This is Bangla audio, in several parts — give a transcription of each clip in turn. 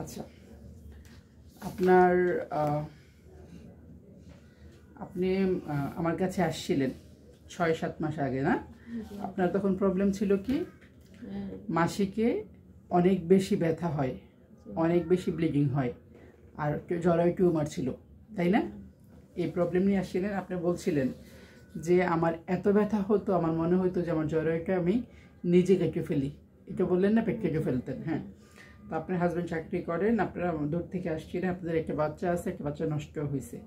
আচ্ছা, আপনার আপনি আমার কাছে আসছিলেন 6-7 মাস আগে না? আপনার তখন প্রবলেম ছিল কি, মাসিকে অনেক বেশি ব্যথা হয়, অনেক বেশি ব্লিডিং হয়, আর জরায়ু টিউমার ছিল, তাই না? এই প্রবলেম নিয়ে আসছিলেন। আপনি বলছিলেন যে আমার এত ব্যথা হতো, আমার মনে হতো যে আমার জরায়ুটা আমি নিজে কেটে ফেলি। এটা বললেন না, পেট কেটে ফেলতেন। হ্যাঁ, তো আপনার হাজব্যান্ড চাকরি করেন, আপনারা দূর থেকে আসছিলেন, আপনাদের একটা বাচ্চা আছে, একটা বাচ্চা নষ্ট হয়েছে।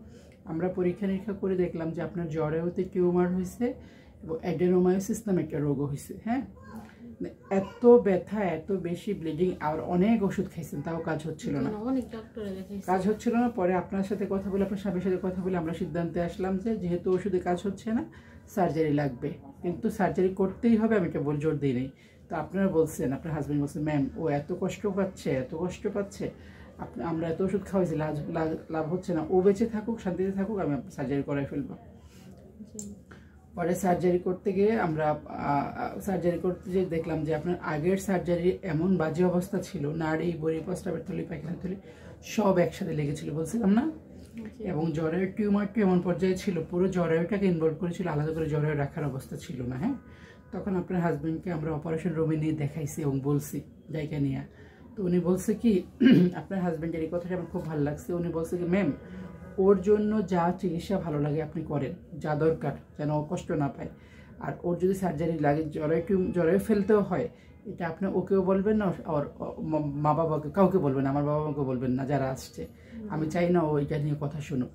আমরা পরীক্ষা নিরীক্ষা করে দেখলাম যে আপনার জরায়ুতে টিউমার হয়েছে এবং অ্যাডেনোমায়োসিস নামে একটা রোগও হয়েছে। হ্যাঁ, এত ব্যথা, এত বেশি ব্লিডিং, আর অনেক ওষুধ খাইছেন, তাও কাজ হচ্ছিল না, কাজ হচ্ছিল না। পরে আপনার সাথে কথা বলে, আপনার স্বামীর সাথে কথা বলে আমরা সিদ্ধান্তে আসলাম যে যেহেতু ওষুধে কাজ হচ্ছে না, সার্জারি লাগবে, কিন্তু সার্জারি করতেই হবে, আমি এটা জোর দিই নেই। তো আপনারা বলছেন, আপনার হাজব্যান্ড বলছেন ম্যাম ও এত কষ্ট পাচ্ছে, এত কষ্ট পাচ্ছে, আমরা এত ওষুধ খাওয়াইছি, লাভ হচ্ছে না, ও বেঁচে থাকুক, শান্তিতে থাকুক, আমি সার্জারি করাই ফেলবো। পরে সার্জারি করতে গিয়ে আমরা সার্জারি করতে গিয়ে দেখলাম যে আপনার আগের সার্জারি এমন বাজে অবস্থা ছিল, নাড়ি, বড়ি, প্রস্রাবের থলি, পায়খানার থলি সব একসাথে লেগেছিল, বলছিলাম না? এবং জরায়ু টিউমারটি এমন পর্যায়ে ছিল, পুরো জরায়ুটাকে ইনভলভ করেছিল, আলাদা করে জরায়ু রাখার অবস্থা ছিল না। হ্যাঁ, তখন আপনার হাজব্যান্ডকে আমরা অপারেশন রুমে নিয়ে দেখাইছি এবং বলছি জায়গা নিয়ে। তো উনি বলছে কি, আপনার হাজব্যান্ডের এই কথাটা আমার খুব ভালো লাগছে, উনি বলছে কি ম্যাম ওর জন্য যা চিকিৎসা ভালো লাগে আপনি করেন, যা দরকার, যেন ও কষ্ট না পায়। আর ওর যদি সার্জারি লাগে, জরায়ু ফেলতেও হয়, এটা আপনি ওকেও বলবেন না, আর মা বাবাকে কাউকে বলবেন না, আমার বাবা মাকে বলবেন না যারা আসছে। আমি চাই না ও এটা নিয়ে কথা শুনুক।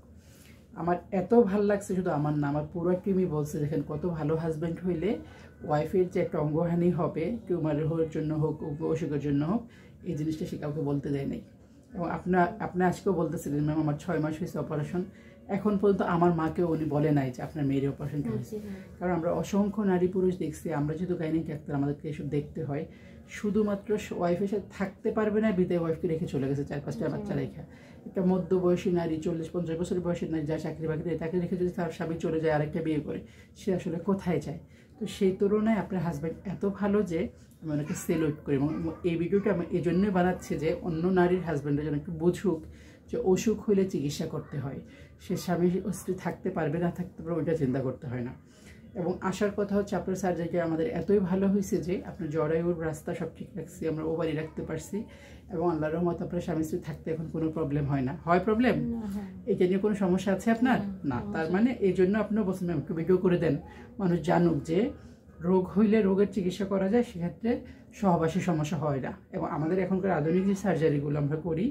আমার এত ভাল লাগছে, শুধু আমার না, আমার পুরো টিমই বলছে দেখেন কত ভালো হাজব্যান্ড হইলে ওয়াইফের যে একটা অঙ্গহানি হবে, টিউমারের হওয়ার জন্য হোক, অসুখের জন্য হোক, এই জিনিসটা সে কাউকে বলতে দেয় নাই। এবং আপনি আজকেও বলতেছিলেন ম্যাম আমার 6 মাস হয়েছে অপারেশন, এখন পর্যন্ত আমার মাকেও উনি বলে নাই যে আপনার মেয়ের অপারেশনটা হয়েছে। কারণ আমরা অসংখ্য নারী পুরুষ দেখছি, আমরা যেহেতু গাইনিক ডাক্তার, আমাদেরকে এসব দেখতে হয়। শুধুমাত্র ওয়াইফের সাথে থাকতে পারবে না বিদায় ওয়াইফকে রেখে চলে গেছে 4-5টা বাচ্চা রেখা। একটা মধ্যবয়সী নারী, 40-50 বছরের বয়সী নারী, যা চাকরি বাকরি দেয়, তাকে রেখে যদি তার স্বামী চলে যায়, আরেকটা বিয়ে করে, সে আসলে কোথায় যায়? তো সেই তুলনায় আপনার হাজব্যান্ড এত ভালো যে আমি ওনাকে সেলুট করি। এবং এই ভিডিওটা আমি এই জন্যই বানাচ্ছি যে অন্য নারীর হাজব্যান্ডের যেন একটু বুঝুক যে অসুখ হইলে চিকিৎসা করতে হয়, সে স্বামী স্ত্রী থাকতে পারবে না থাকতে পারবে ওইটা চিন্তা করতে হয় না। এবং আসার কথা হচ্ছে আপনার সার্জারিটা আমাদের এতই ভালো হয়েছে যে আপনার জরায়ুর রাস্তা সব ঠিক রাখছি, আমরা ওভারি রাখতে পারছি, এবং আল্লাহর রহমত আপনার স্বামী স্ত্রী থাকতে এখন কোনো প্রবলেম হয় না। হয় প্রবলেম? এটা নিয়ে কোনো সমস্যা আছে আপনার? না। তার মানে এই জন্য আপনিও বলছেন ম্যাম একটু ভিডিও করে দেন, মানুষ জানুক যে রোগ হইলে রোগের চিকিৎসা করা যায়, সেক্ষেত্রে সহবাসী সমস্যা হয় না। এবং আমাদের এখনকার আধুনিক যে সার্জারিগুলো আমরা করি,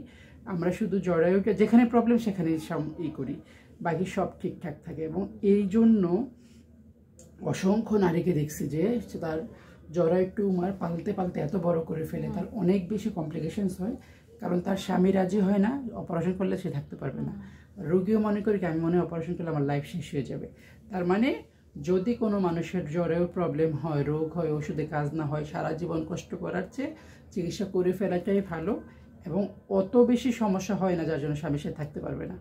আমরা শুধু জরায়ুটা যেখানে প্রবলেম সেখানেই করি, বাকি সব ঠিকঠাক থাকে। এবং এই জন্য অসংখ্য নারীকে দেখছি যে তার জরায়ু টিউমার পালতে পালতে এত বড় করে ফেলে, তার অনেক বেশি কমপ্লিকেশনস হয়, কারণ তার স্বামী রাজি হয় না, অপারেশন করলে সে থাকতে পারবে না। রোগীও মনে করি কি আমি মনে হয় অপারেশন করলে আমার লাইফ শেষ হয়ে যাবে। তার মানে যদি কোনো মানুষের জরায়ু প্রবলেম হয়, রোগ হয়, ওষুধে কাজ না হয়, সারা জীবন কষ্ট করার চেয়ে চিকিৎসা করে ফেলাটাই ভালো। এবং অত বেশি সমস্যা হয় না যার জন্য স্বামীর সাথে থাকতে পারবে না।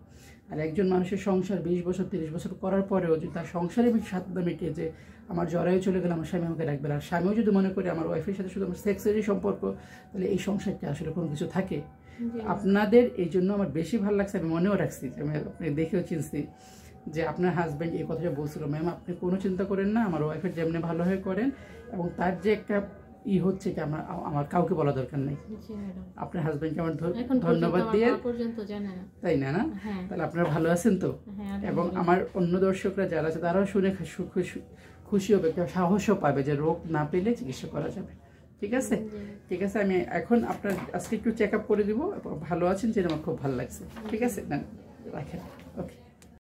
আর একজন মানুষের সংসার 20 বছর 30 বছর করার পরেও যদি তার সংসারে স্বাদটা মিটিয়ে যে আমার জরায়ু চলে গেলে আমার স্বামী আমাকে রাখবে, আর স্বামীও যদি মনে করে আমার ওয়াইফের সাথে শুধু আমার সেক্সেরই সম্পর্ক, তাহলে এই সংসারটা আসলে কোনো কিছু থাকে। আপনাদের এই জন্য আমার বেশি ভালো লাগছে, আমি মনেও রাখছি, আমি আপনি দেখেও চিনছি যে আপনার হাজব্যান্ড এই কথাটা বলছিল ম্যাম আপনি কোনো চিন্তা করেন না, আমার ওয়াইফের যেমনি ভালো হয়ে করেন, এবং তার যে একটা হচ্ছে কি আমার কাউকে বলা দরকার নেই। আপনার হাজবেন্ডকে আমার ধন্যবাদ দিয়ে, তাই না? তাহলে আপনারা ভালো আছেন তো? এবং আমার অন্য দর্শকরা যারা আছে তারাও শুনে খুশি হবে, একটা সাহসও পাবে যে রোগ না পেলে চিকিৎসা করা যাবে। ঠিক আছে, ঠিক আছে। আমি এখন আপনার আজকে একটু চেক আপ করে দিব, ভালো আছেন যেটা আমার খুব ভালো লাগছে। ঠিক আছে, না রাখেন, ওকে।